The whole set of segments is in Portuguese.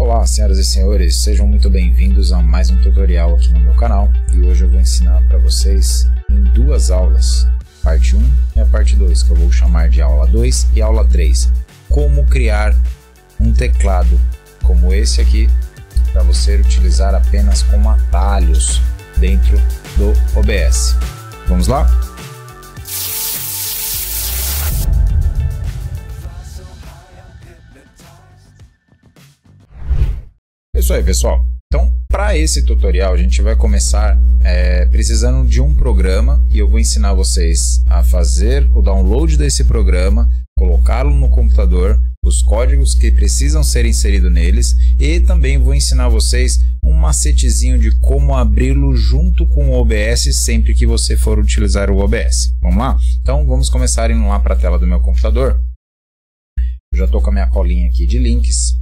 Olá, senhoras e senhores, sejam muito bem-vindos a mais um tutorial aqui no meu canal. E hoje eu vou ensinar para vocês em duas aulas, parte 1 e a parte 2, que eu vou chamar de aula 2 e aula 3, como criar um teclado como esse aqui, para você utilizar apenas como atalhos dentro do OBS. Vamos lá? Isso aí, pessoal. Então, para esse tutorial, a gente vai começar precisando de um programa e eu vou ensinar vocês a fazer o download desse programa, colocá-lo no computador, os códigos que precisam ser inseridos neles e também vou ensinar vocês um macetezinho de como abri-lo junto com o OBS sempre que você for utilizar o OBS. Vamos lá? Então, vamos começar indo lá para a tela do meu computador. Eu já estou com a minha colinha aqui de links.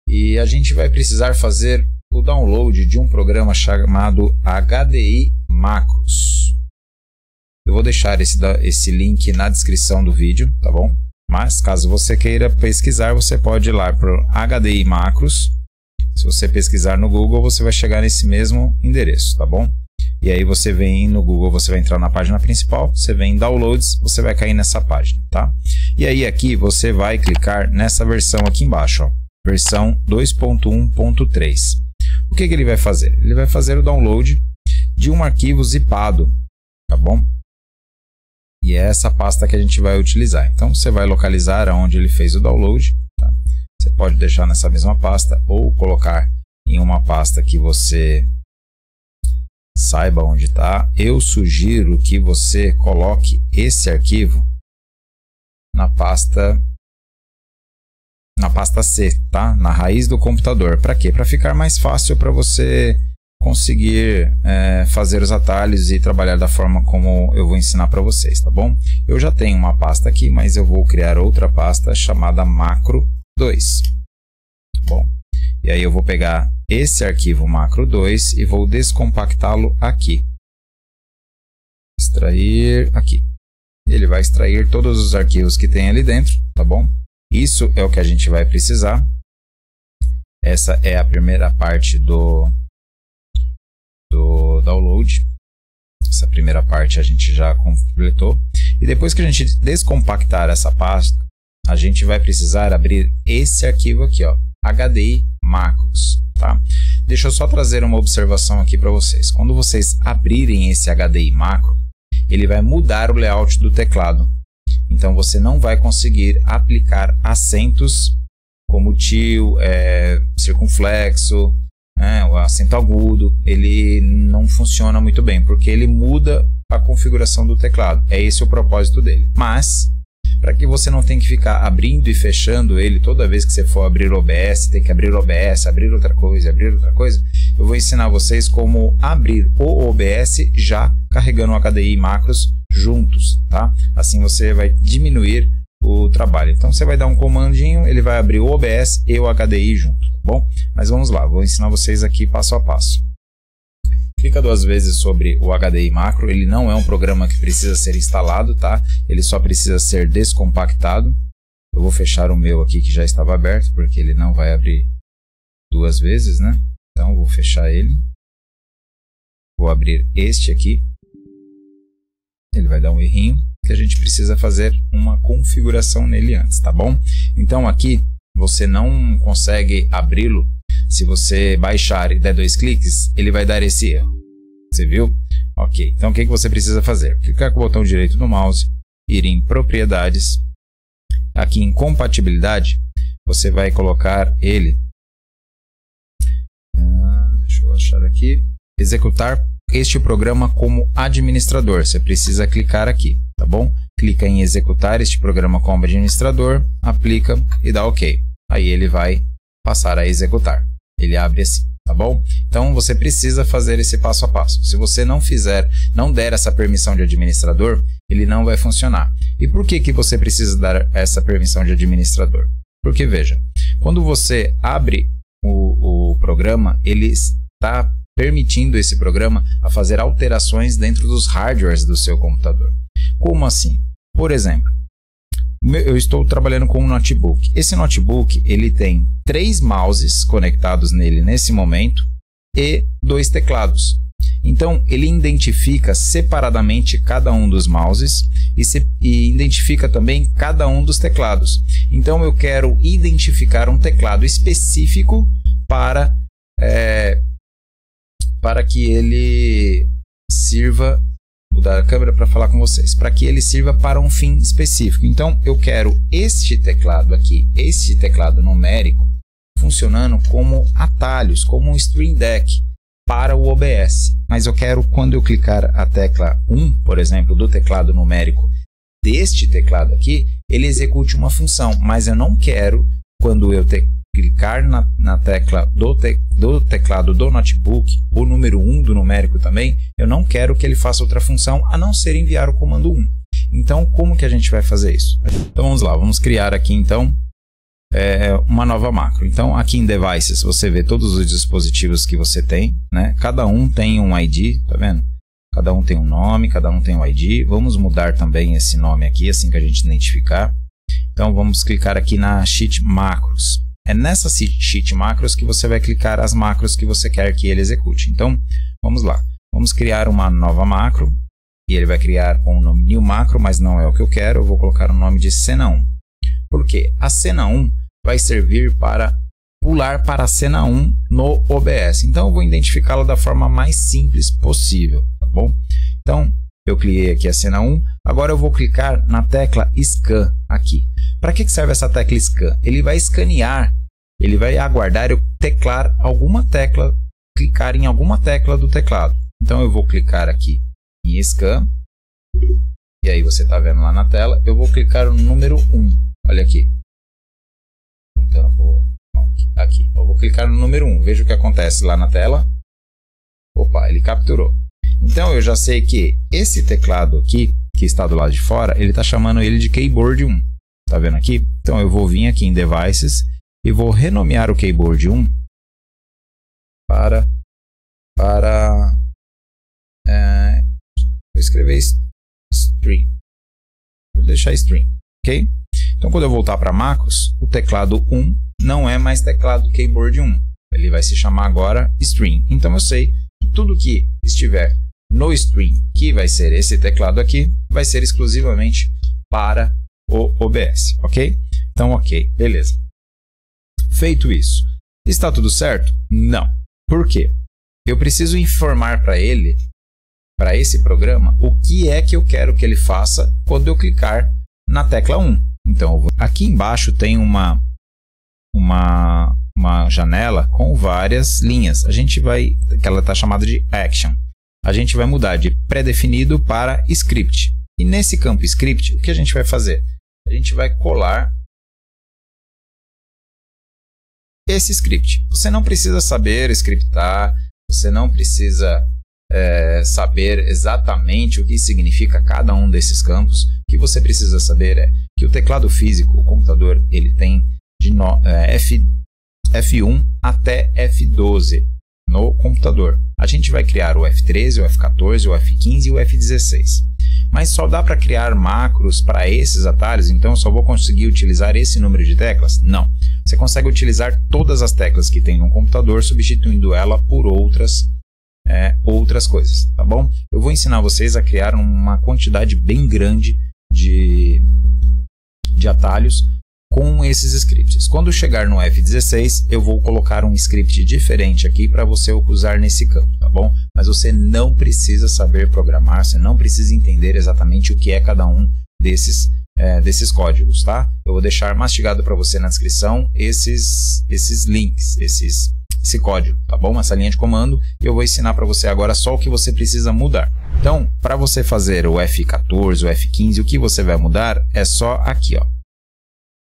E a gente vai precisar fazer o download de um programa chamado HDI Macros. Eu vou deixar esse link na descrição do vídeo, tá bom? Mas caso você queira pesquisar, você pode ir lá para o HDI Macros. Se você pesquisar no Google, você vai chegar nesse mesmo endereço, tá bom? E aí você vem no Google, você vai entrar na página principal, você vem em Downloads, você vai cair nessa página, tá? E aí aqui você vai clicar nessa versão aqui embaixo, ó. Versão 2.1.3. O que ele vai fazer? Ele vai fazer o download de um arquivo zipado, tá bom? E é essa pasta que a gente vai utilizar. Então você vai localizar aonde ele fez o download, tá? Você pode deixar nessa mesma pasta ou colocar em uma pasta que você saiba onde está. Eu sugiro que você coloque esse arquivo na pasta C, tá? Na raiz do computador. Para quê? Para ficar mais fácil para você conseguir fazer os atalhos e trabalhar da forma como eu vou ensinar para vocês, tá bom? Eu já tenho uma pasta aqui, mas eu vou criar outra pasta chamada macro 2, tá bom? E aí eu vou pegar esse arquivo macro 2 e vou descompactá-lo aqui. Extrair aqui. Ele vai extrair todos os arquivos que tem ali dentro, tá bom? Isso é o que a gente vai precisar. Essa é a primeira parte do download. Essa primeira parte a gente já completou. E depois que a gente descompactar essa pasta, a gente vai precisar abrir esse arquivo aqui, ó, HDI Macros, tá? Deixa eu só trazer uma observação aqui para vocês. Quando vocês abrirem esse HDI Macro, ele vai mudar o layout do teclado. Então você não vai conseguir aplicar acentos como tio, circunflexo, o acento agudo. Ele não funciona muito bem, porque ele muda a configuração do teclado. É esse o propósito dele. Mas, para que você não tenha que ficar abrindo e fechando ele toda vez que você for abrir o OBS, tem que abrir o OBS, abrir outra coisa, eu vou ensinar vocês como abrir o OBS já carregando o HDI Macros juntos, tá? Assim você vai diminuir o trabalho. Então você vai dar um comandinho, ele vai abrir o OBS e o HDI junto, tá bom? Mas vamos lá, vou ensinar vocês aqui passo a passo. Clica duas vezes sobre o HDI Macro, ele não é um programa que precisa ser instalado, tá? Ele só precisa ser descompactado. Eu vou fechar o meu aqui que já estava aberto, porque ele não vai abrir duas vezes, né? Então vou fechar ele. Vou abrir este aqui. Ele vai dar um errinho, que a gente precisa fazer uma configuração nele antes, tá bom? Então aqui você não consegue abri-lo. Se você baixar e der 2 cliques, ele vai dar esse erro. Você viu? Ok, então o que você precisa fazer? Clicar com o botão direito do mouse, ir em propriedades, aqui em compatibilidade, você vai colocar ele, deixa eu achar aqui, executar este programa como administrador. Você precisa clicar aqui, tá bom? Clica em executar este programa como administrador, aplica e dá OK. Aí ele vai passar a executar. Ele abre assim, tá bom? Então você precisa fazer esse passo a passo. Se você não der essa permissão de administrador, ele não vai funcionar. E por que você precisa dar essa permissão de administrador? Porque veja, quando você abre o programa, ele está permitindo esse programa a fazer alterações dentro dos hardwares do seu computador. Como assim? Por exemplo, Eu estou trabalhando com um notebook. Esse notebook, ele tem 3 mouses conectados nele nesse momento e 2 teclados. Então, ele identifica separadamente cada um dos mouses e identifica também cada um dos teclados. Então, eu quero identificar um teclado específico para que ele sirva... Vou mudar a câmera para falar com vocês. Para que ele sirva para um fim específico. Então, eu quero este teclado aqui, este teclado numérico, funcionando como atalhos, como um Stream Deck para o OBS. Mas eu quero, quando eu clicar a tecla 1, por exemplo, do teclado numérico deste teclado aqui, ele execute uma função. Mas eu não quero, quando eu clicar na tecla do teclado do notebook, o número 1 do numérico também, eu não quero que ele faça outra função a não ser enviar o comando 1. Então, como que a gente vai fazer isso? Então, vamos lá, vamos criar aqui então uma nova macro. Então, aqui em Devices, você vê todos os dispositivos que você tem, né? Cada um tem um ID, tá vendo? Cada um tem um nome, cada um tem um ID. Vamos mudar também esse nome aqui, assim que a gente identificar. Então, vamos clicar aqui na Sheet Macros. É nessa Sheet Macros que você vai clicar as macros que você quer que ele execute. Então, vamos lá. Vamos criar uma nova macro. E ele vai criar com o nome New Macro, mas não é o que eu quero. Eu vou colocar o nome de cena 1. Por quê? A cena 1 vai servir para pular para a cena 1 no OBS. Então, eu vou identificá-la da forma mais simples possível. Tá bom? Então, eu cliquei aqui a cena 1. Agora eu vou clicar na tecla Scan aqui. Para que serve essa tecla Scan? Ele vai escanear, ele vai aguardar eu teclar alguma tecla, clicar em alguma tecla do teclado. Então eu vou clicar aqui em Scan. E aí você está vendo lá na tela, eu vou clicar no número 1. Olha aqui. Então, aqui. Eu vou clicar no número 1. Veja o que acontece lá na tela. Opa, ele capturou. Então eu já sei que esse teclado aqui, que está do lado de fora, ele está chamando ele de Keyboard 1. Tá vendo aqui? Então eu vou vir aqui em Devices e vou renomear o Keyboard 1 vou escrever Stream. Vou deixar Stream, ok? Então quando eu voltar para macros, o teclado 1 não é mais teclado Keyboard 1. Ele vai se chamar agora Stream. Então eu sei que tudo que estiver no Stream, que vai ser esse teclado aqui, vai ser exclusivamente para o OBS, ok? Então, ok, beleza. Feito isso, está tudo certo? Não. Por quê? Eu preciso informar para ele, para esse programa, o que é que eu quero que ele faça quando eu clicar na tecla 1. Então, aqui embaixo tem uma janela com várias linhas. A gente vai, que ela está chamada de Action. A gente vai mudar de pré-definido para Script. E nesse campo Script, o que a gente vai fazer? A gente vai colar esse script. Você não precisa saber scriptar, você não precisa saber exatamente o que significa cada um desses campos. O que você precisa saber é que o teclado físico, o computador, ele tem de F1 até F12 no computador. A gente vai criar o F13, o F14, o F15 e o F16. Mas só dá para criar macros para esses atalhos, então eu só vou conseguir utilizar esse número de teclas? Não. Você consegue utilizar todas as teclas que tem no computador, substituindo ela por outras coisas, tá bom? Eu vou ensinar vocês a criar uma quantidade bem grande de atalhos com esses scripts. Quando chegar no F16, eu vou colocar um script diferente aqui para você usar nesse campo, tá bom? Mas você não precisa saber programar, você não precisa entender exatamente o que é cada um desses códigos, tá? Eu vou deixar mastigado para você na descrição esses links, esse código, tá bom? Essa linha de comando, e eu vou ensinar para você agora só o que você precisa mudar. Então, para você fazer o F14, o F15, o que você vai mudar é só aqui, ó.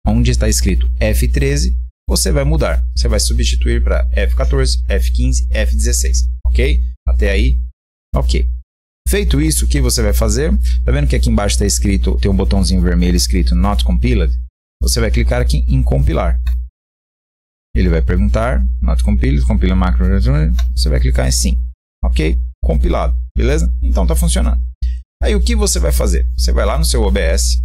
Onde está escrito F13, você vai mudar. Você vai substituir para F14, F15, F16. Ok? Até aí, ok. Feito isso, o que você vai fazer? Tá vendo que aqui embaixo está escrito, tem um botãozinho vermelho escrito Not Compiled? Você vai clicar aqui em compilar. Ele vai perguntar, Not Compiled, compila macro. Você vai clicar em sim. Ok? Compilado. Beleza? Então está funcionando. Aí o que você vai fazer? Você vai lá no seu OBS.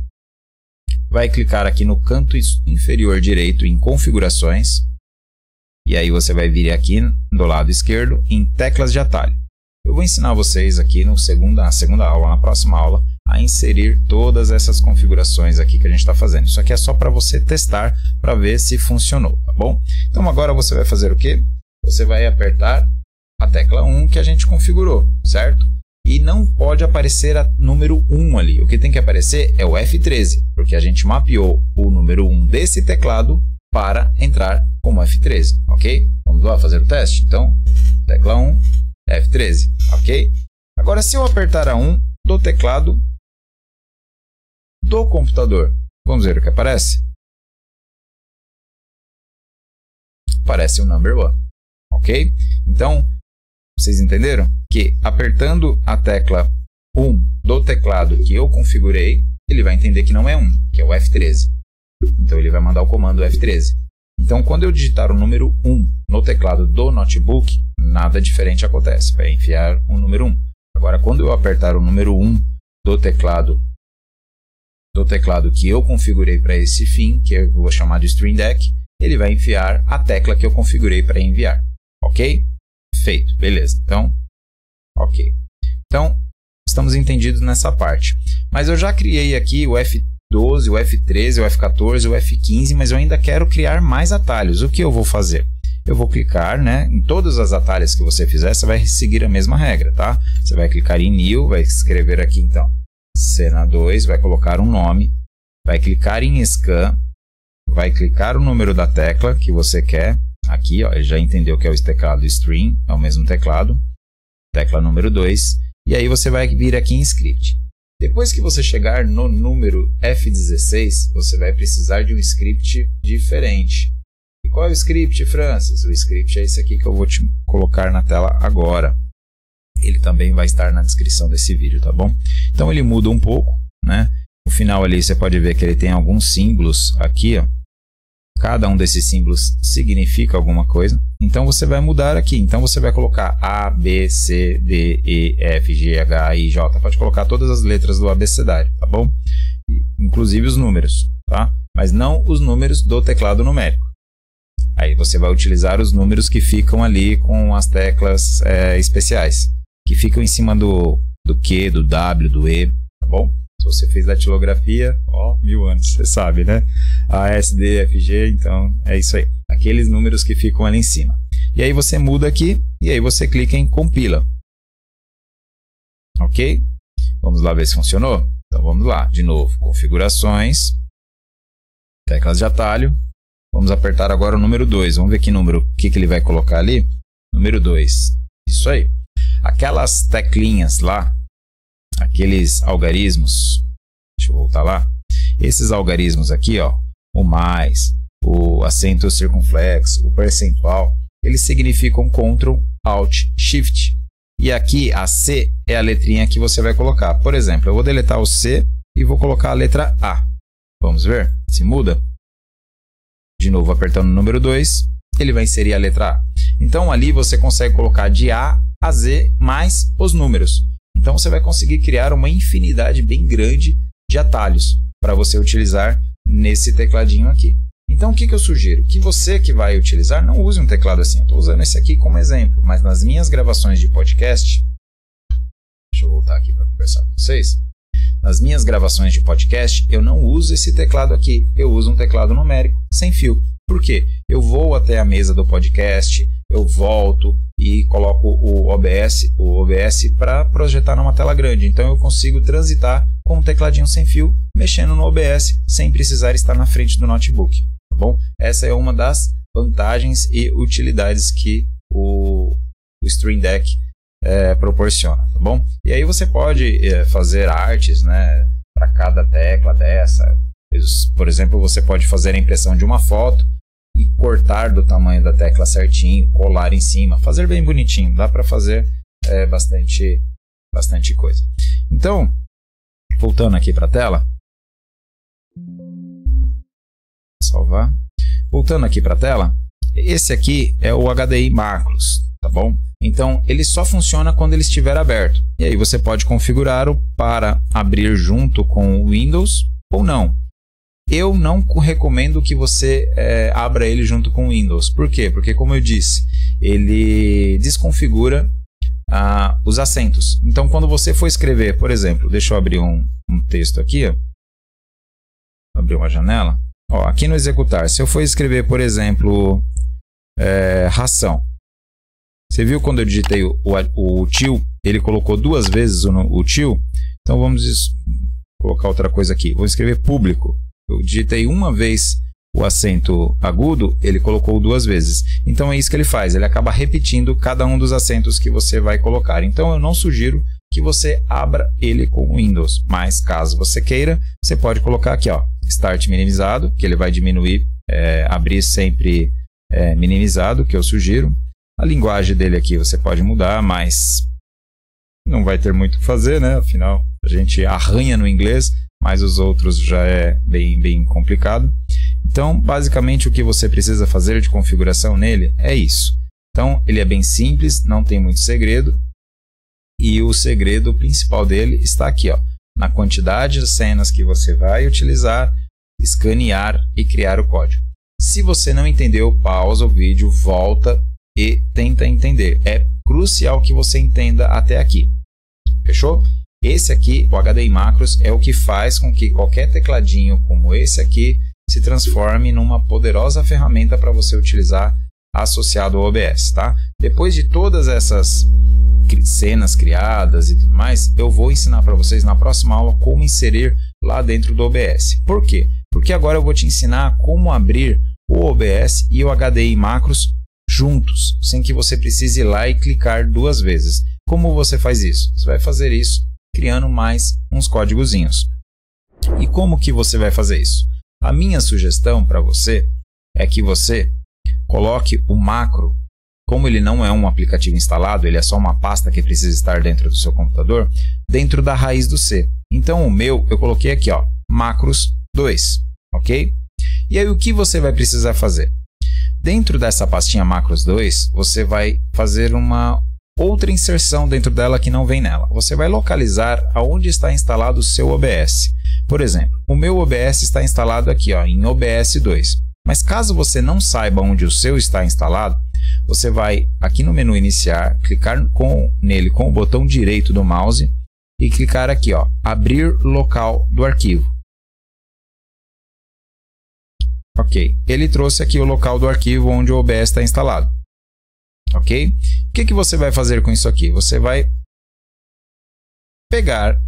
vai clicar aqui no canto inferior direito em configurações, e aí você vai vir aqui do lado esquerdo em teclas de atalho. Eu vou ensinar vocês aqui na segunda aula, na próxima aula, a inserir todas essas configurações aqui que a gente está fazendo. Isso aqui é só para você testar, para ver se funcionou, tá bom? Então agora você vai fazer o quê? Você vai apertar a tecla 1 que a gente configurou, certo? E não pode aparecer a número 1 ali. O que tem que aparecer é o F13, porque a gente mapeou o número 1 desse teclado para entrar como F13, ok? Vamos lá fazer o teste? Então, tecla 1, F13, ok? Agora, se eu apertar a 1 do teclado do computador, vamos ver o que aparece? Aparece o number 1, ok? Então, vocês entenderam? Que apertando a tecla 1 do teclado que eu configurei, ele vai entender que não é 1, que é o F13. Então, ele vai mandar o comando F13. Então, quando eu digitar o número 1 no teclado do notebook, nada diferente acontece. Vai enfiar o número 1. Agora, quando eu apertar o número 1 do teclado que eu configurei para esse fim, que eu vou chamar de Stream Deck, ele vai enfiar a tecla que eu configurei para enviar. Ok? Feito. Beleza. Então, ok. Então, estamos entendidos nessa parte. Mas eu já criei aqui o F12, o F13, o F14, o F15, mas eu ainda quero criar mais atalhos. O que eu vou fazer? Eu vou clicar, né, em todos os atalhos que você fizer, você vai seguir a mesma regra, tá? Você vai clicar em New, vai escrever aqui então cena 2, vai colocar um nome, vai clicar em Scan, vai clicar o número da tecla que você quer. Aqui, ó, ele já entendeu que é o teclado Stream, é o mesmo teclado, tecla número 2, e aí você vai vir aqui em Script. Depois que você chegar no número F16, você vai precisar de um script diferente. E qual é o script, Francis? O script é esse aqui que eu vou te colocar na tela agora. Ele também vai estar na descrição desse vídeo, tá bom? Então ele muda um pouco, né? No final ali você pode ver que ele tem alguns símbolos aqui, ó. Cada um desses símbolos significa alguma coisa. Então você vai mudar aqui. Então você vai colocar A, B, C, D, E, F, G, H, I, J. Pode colocar todas as letras do abecedário, tá bom? Inclusive os números, tá? Mas não os números do teclado numérico. Aí você vai utilizar os números que ficam ali com as teclas especiais, que ficam em cima do Q, do W, do E, tá bom? Se você fez datilografia, ó, 1000 anos, você sabe, né? A, S, D, F, G, então é isso aí. Aqueles números que ficam ali em cima. E aí você muda aqui, e aí você clica em Compila. Ok? Vamos lá ver se funcionou? Então vamos lá, de novo, configurações, teclas de atalho. Vamos apertar agora o número 2. Vamos ver que número, o que ele vai colocar ali? Número 2. Isso aí. Aquelas teclinhas lá, aqueles algarismos, deixa eu voltar lá. Esses algarismos aqui, ó, o mais, o acento circunflexo, o percentual, eles significam Ctrl, Alt, Shift. E aqui a C é a letrinha que você vai colocar. Por exemplo, eu vou deletar o C e vou colocar a letra A. Vamos ver se muda? De novo, apertando o número 2, ele vai inserir a letra A. Então, ali você consegue colocar de A a Z mais os números. Então, você vai conseguir criar uma infinidade bem grande de atalhos para você utilizar nesse tecladinho aqui. Então, o que eu sugiro? Que você que vai utilizar, não use um teclado assim. Eu estou usando esse aqui como exemplo, mas nas minhas gravações de podcast, deixa eu voltar aqui para conversar com vocês. Nas minhas gravações de podcast, eu não uso esse teclado aqui. Eu uso um teclado numérico sem fio. Por quê? Eu vou até a mesa do podcast, eu volto e coloco o OBS para projetar numa tela grande. Então eu consigo transitar com um tecladinho sem fio, mexendo no OBS, sem precisar estar na frente do notebook. Tá bom? Essa é uma das vantagens e utilidades que o Stream Deck proporciona, tá bom? E aí você pode fazer artes, né, para cada tecla dessa. Por exemplo, você pode fazer a impressão de uma foto e cortar do tamanho da tecla certinho, colar em cima, fazer bem bonitinho. Dá para fazer bastante coisa. Então, voltando aqui para a tela, salvar. Voltando aqui para a tela, esse aqui é o HDI Macros, tá bom? Então, ele só funciona quando ele estiver aberto. E aí você pode configurá-lo para abrir junto com o Windows ou não. eu não recomendo que você abra ele junto com o Windows. Por quê? Porque, como eu disse, ele desconfigura os acentos. Então, quando você for escrever, por exemplo, deixa eu abrir um texto aqui, ó. Abrir uma janela. Ó, aqui no executar, se eu for escrever, por exemplo, ração. Você viu quando eu digitei o til, ele colocou 2 vezes o til? Então, vamos colocar outra coisa aqui. Vou escrever público. Eu digitei uma vez o acento agudo, ele colocou 2 vezes. Então é isso que ele faz, ele acaba repetindo cada um dos acentos que você vai colocar. Então eu não sugiro que você abra ele com o Windows, mas caso você queira, você pode colocar aqui, ó, Start minimizado, que ele vai diminuir, abrir sempre minimizado, que eu sugiro. A linguagem dele aqui você pode mudar, mas não vai ter muito o que fazer, né? Afinal, a gente arranha no inglês, mas os outros já é bem complicado. Então, basicamente, o que você precisa fazer de configuração nele é isso. Então, ele é bem simples, não tem muito segredo. E o segredo principal dele está aqui, ó, na quantidade de cenas que você vai utilizar, escanear e criar o código. Se você não entendeu, pausa o vídeo, volta e tenta entender. É crucial que você entenda até aqui. Fechou? Esse aqui, o HDI Macros, é o que faz com que qualquer tecladinho como esse aqui se transforme numa poderosa ferramenta para você utilizar associado ao OBS, tá? Depois de todas essas cenas criadas e tudo mais, eu vou ensinar para vocês na próxima aula como inserir lá dentro do OBS. Por quê? Porque agora eu vou te ensinar como abrir o OBS e o HDI Macros juntos, sem que você precise ir lá e clicar 2 vezes. Como você faz isso? Você vai fazer isso criando mais uns códigozinhos. E como que você vai fazer isso? A minha sugestão para você é que você coloque o macro, como ele não é um aplicativo instalado, ele é só uma pasta que precisa estar dentro do seu computador, dentro da raiz do C. Então o meu, eu coloquei aqui, ó, macros 2, ok? E aí o que você vai precisar fazer? Dentro dessa pastinha macros 2, você vai fazer uma outra inserção dentro dela que não vem nela. Você vai localizar aonde está instalado o seu OBS. Por exemplo, o meu OBS está instalado aqui, ó, em OBS 2. Mas caso você não saiba onde o seu está instalado, você vai aqui no menu iniciar, clicar nele com o botão direito do mouse e clicar aqui, ó, abrir local do arquivo. Ok, ele trouxe aqui o local do arquivo onde o OBS está instalado. Ok? O que você vai fazer com isso aqui? Você vai pegar,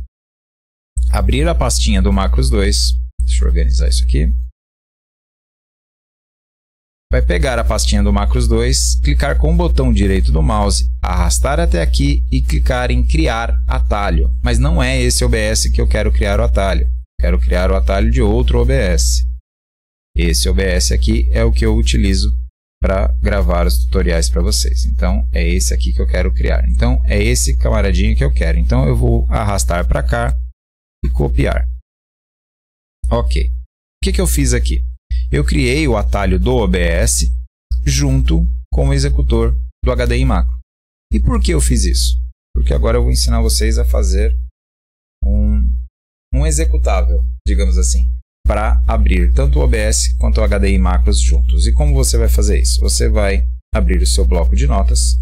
abrir a pastinha do Macros 2. Deixa eu organizar isso aqui. Vai pegar a pastinha do Macros 2, clicar com o botão direito do mouse, arrastar até aqui e clicar em criar atalho. Mas não é esse OBS que eu quero criar o atalho. Quero criar o atalho de outro OBS. Esse OBS aqui é o que eu utilizo para gravar os tutoriais para vocês. Então, é esse aqui que eu quero criar. Então, é esse camaradinho que eu quero. Então, eu vou arrastar para cá e copiar. Ok. O que eu fiz aqui? Eu criei o atalho do OBS junto com o executor do HDI Macro. E por que eu fiz isso? Porque agora eu vou ensinar vocês a fazer um executável, digamos assim, para abrir tanto o OBS quanto o HDI Macros juntos. E como você vai fazer isso? Você vai abrir o seu bloco de notas.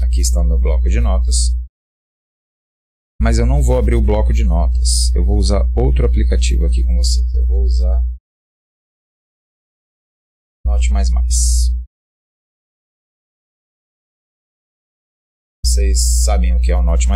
Aqui está o meu bloco de notas. Mas eu não vou abrir o bloco de notas. Eu vou usar outro aplicativo aqui com vocês. Eu vou usar Note++. Vocês sabem o que é o Note++?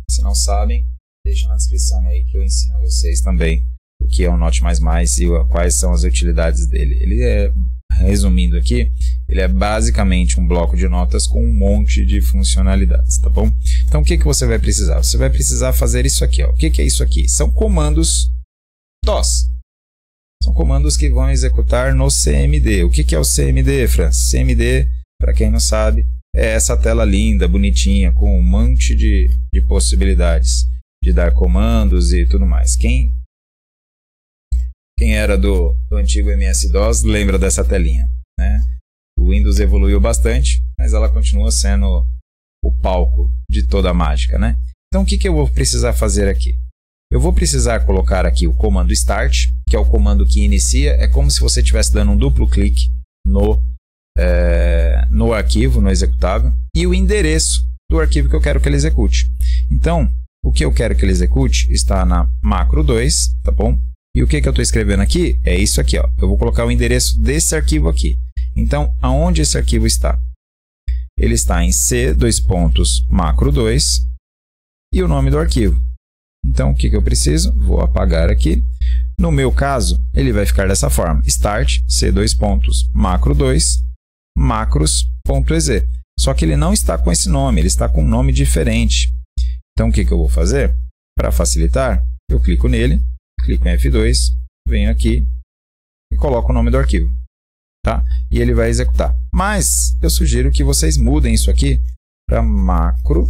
Se não sabem, deixa na descrição aí que eu ensino a vocês também o que é o Note++ e quais são as utilidades dele. Ele é, resumindo aqui, ele é basicamente um bloco de notas com um monte de funcionalidades, tá bom? Então, o que você vai precisar? Você vai precisar fazer isso aqui, ó. O que é isso aqui? São comandos DOS. São comandos que vão executar no CMD. O que é o CMD, Francis? CMD, para quem não sabe, é essa tela linda, bonitinha, com um monte de possibilidades de dar comandos e tudo mais. Quem era do antigo MS-DOS lembra dessa telinha, né? O Windows evoluiu bastante, mas ela continua sendo o palco de toda a mágica, né? Então, o que eu vou precisar fazer aqui? Eu vou precisar colocar aqui o comando start, que é o comando que inicia. É como se você estivesse dando um duplo clique no arquivo, no executável, e o endereço do arquivo que eu quero que ele execute. Então, o que eu quero que ele execute está na macro 2, tá bom? E o que eu estou escrevendo aqui é isso aqui, ó. Eu vou colocar o endereço desse arquivo aqui. Então, aonde esse arquivo está? Ele está em C:macro2 e o nome do arquivo. Então, o que eu preciso? Vou apagar aqui. No meu caso, ele vai ficar dessa forma. Start C:macro2 macros.exe. Só que ele não está com esse nome, ele está com um nome diferente. Então, o que eu vou fazer? Para facilitar, eu clico nele, clico em F2, venho aqui e coloco o nome do arquivo. Tá? E ele vai executar. Mas eu sugiro que vocês mudem isso aqui para macro.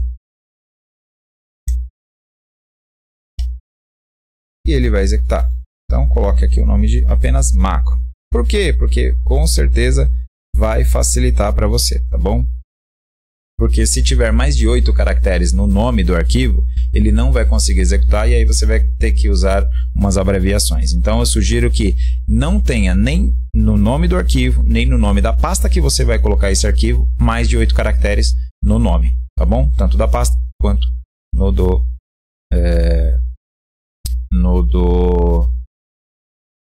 E ele vai executar. Então, coloque aqui o nome de apenas macro. Por quê? Porque com certeza vai facilitar para você, tá bom? Porque se tiver mais de 8 caracteres no nome do arquivo, ele não vai conseguir executar e aí você vai ter que usar umas abreviações. Então, eu sugiro que não tenha nem no nome do arquivo, nem no nome da pasta que você vai colocar esse arquivo, mais de 8 caracteres no nome, tá bom? Tanto da pasta quanto no do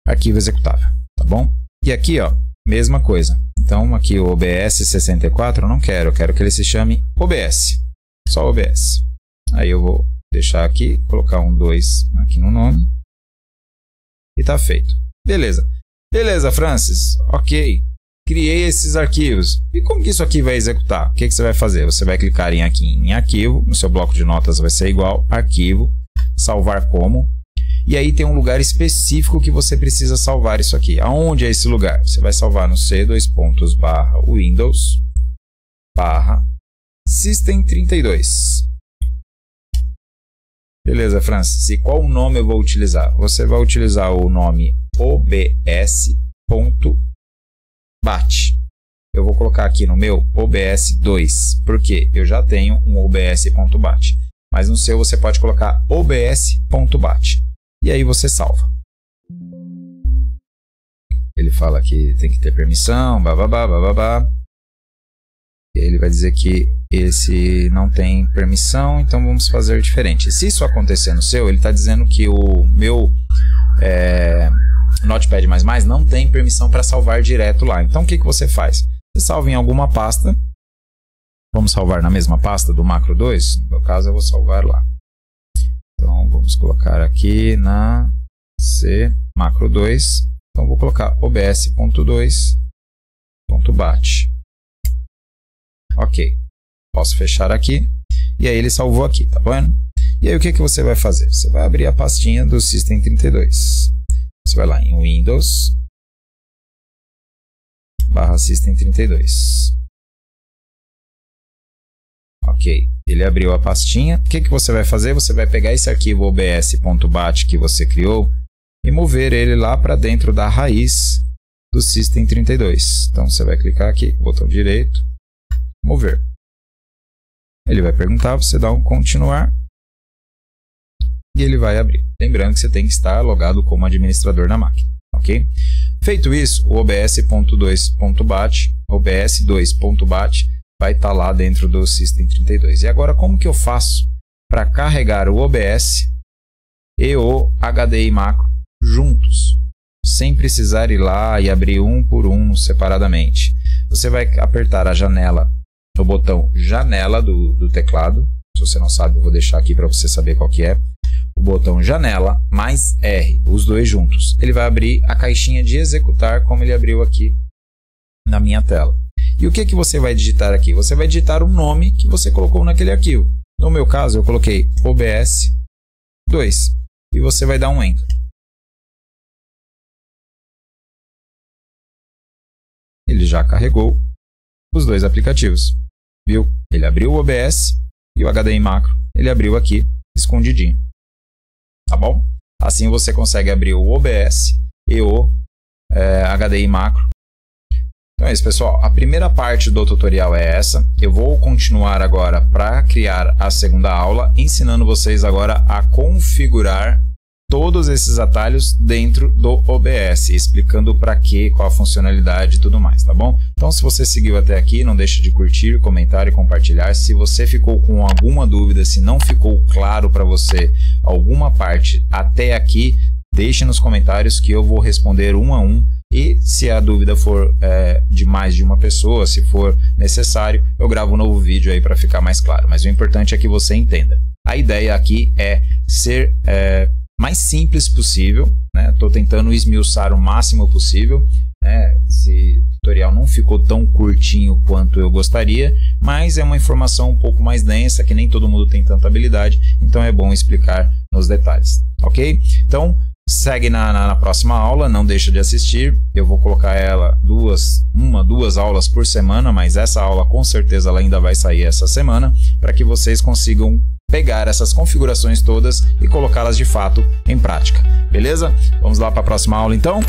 arquivo executável, tá bom? E aqui, ó, mesma coisa. Então, aqui o OBS 64 eu não quero, eu quero que ele se chame OBS, só OBS. Aí eu vou deixar aqui, colocar um 2 aqui no nome e tá feito. Beleza. Beleza, Francis. Ok. Criei esses arquivos. E como que isso aqui vai executar? O que você vai fazer? Você vai clicar aqui em arquivo, no seu bloco de notas vai ser igual, arquivo, salvar como. E aí tem um lugar específico que você precisa salvar isso aqui. Aonde é esse lugar? Você vai salvar no C:/Windows/System32. Beleza, Francis. E qual nome eu vou utilizar? Você vai utilizar o nome obs.bat. Eu vou colocar aqui no meu OBS2, porque eu já tenho um obs.bat. Mas no seu você pode colocar obs.bat. E aí você salva. Ele fala que tem que ter permissão, bababá, bababá. E aí ele vai dizer que esse não tem permissão, então vamos fazer diferente. Se isso acontecer no seu, ele está dizendo que o meu Notepad++ não tem permissão para salvar direto lá. Então o que você faz? Você salva em alguma pasta. Vamos salvar na mesma pasta do macro 2? No meu caso eu vou salvar lá. Então, vamos colocar aqui na C macro 2. Então, vou colocar obs.2.bat. Ok. Posso fechar aqui. E aí, ele salvou aqui, tá vendo? E aí, o que você vai fazer? Você vai abrir a pastinha do System32. Você vai lá em Windows/System32. Ok, ele abriu a pastinha. O que você vai fazer? Você vai pegar esse arquivo obs.bat que você criou e mover ele lá para dentro da raiz do System32. Então, você vai clicar aqui, botão direito, mover. Ele vai perguntar, você dá um continuar e ele vai abrir. Lembrando que você tem que estar logado como administrador na máquina, ok? Feito isso, o obs.2.bat vai estar lá dentro do System32. E agora, como que eu faço para carregar o OBS e o HDI macro juntos, sem precisar ir lá e abrir um por um separadamente? Você vai apertar a janela, o botão janela do teclado. Se você não sabe, eu vou deixar aqui para você saber qual que é. O botão janela mais R, os dois juntos. Ele vai abrir a caixinha de executar, como ele abriu aqui na minha tela. E o que você vai digitar aqui? Você vai digitar o nome que você colocou naquele arquivo. No meu caso, eu coloquei OBS2. E você vai dar um Enter. Ele já carregou os dois aplicativos. Viu? Ele abriu o OBS e o HDI macro. Ele abriu aqui, escondidinho. Tá bom? Assim você consegue abrir o OBS e o HDI macro. Então Então é isso, pessoal. A primeira parte do tutorial é essa. Eu vou continuar agora para criar a segunda aula, ensinando vocês agora a configurar todos esses atalhos dentro do OBS, explicando para que, qual a funcionalidade e tudo mais, tá bom? Então, se você seguiu até aqui, não deixe de curtir, comentar e compartilhar. Se você ficou com alguma dúvida, se não ficou claro para você alguma parte até aqui, deixe nos comentários que eu vou responder um a um. E se a dúvida for de mais de uma pessoa, se for necessário, eu gravo um novo vídeo aí para ficar mais claro. Mas o importante é que você entenda. A ideia aqui é ser mais simples possível, né? Estou tentando esmiuçar o máximo possível, né? Esse tutorial não ficou tão curtinho quanto eu gostaria, mas é uma informação um pouco mais densa, que nem todo mundo tem tanta habilidade, então é bom explicar nos detalhes, ok? Então, segue na próxima aula, não deixa de assistir. Eu vou colocar ela duas aulas por semana, mas essa aula com certeza ela ainda vai sair essa semana, para que vocês consigam pegar essas configurações todas e colocá-las de fato em prática. Beleza? Vamos lá para a próxima aula então?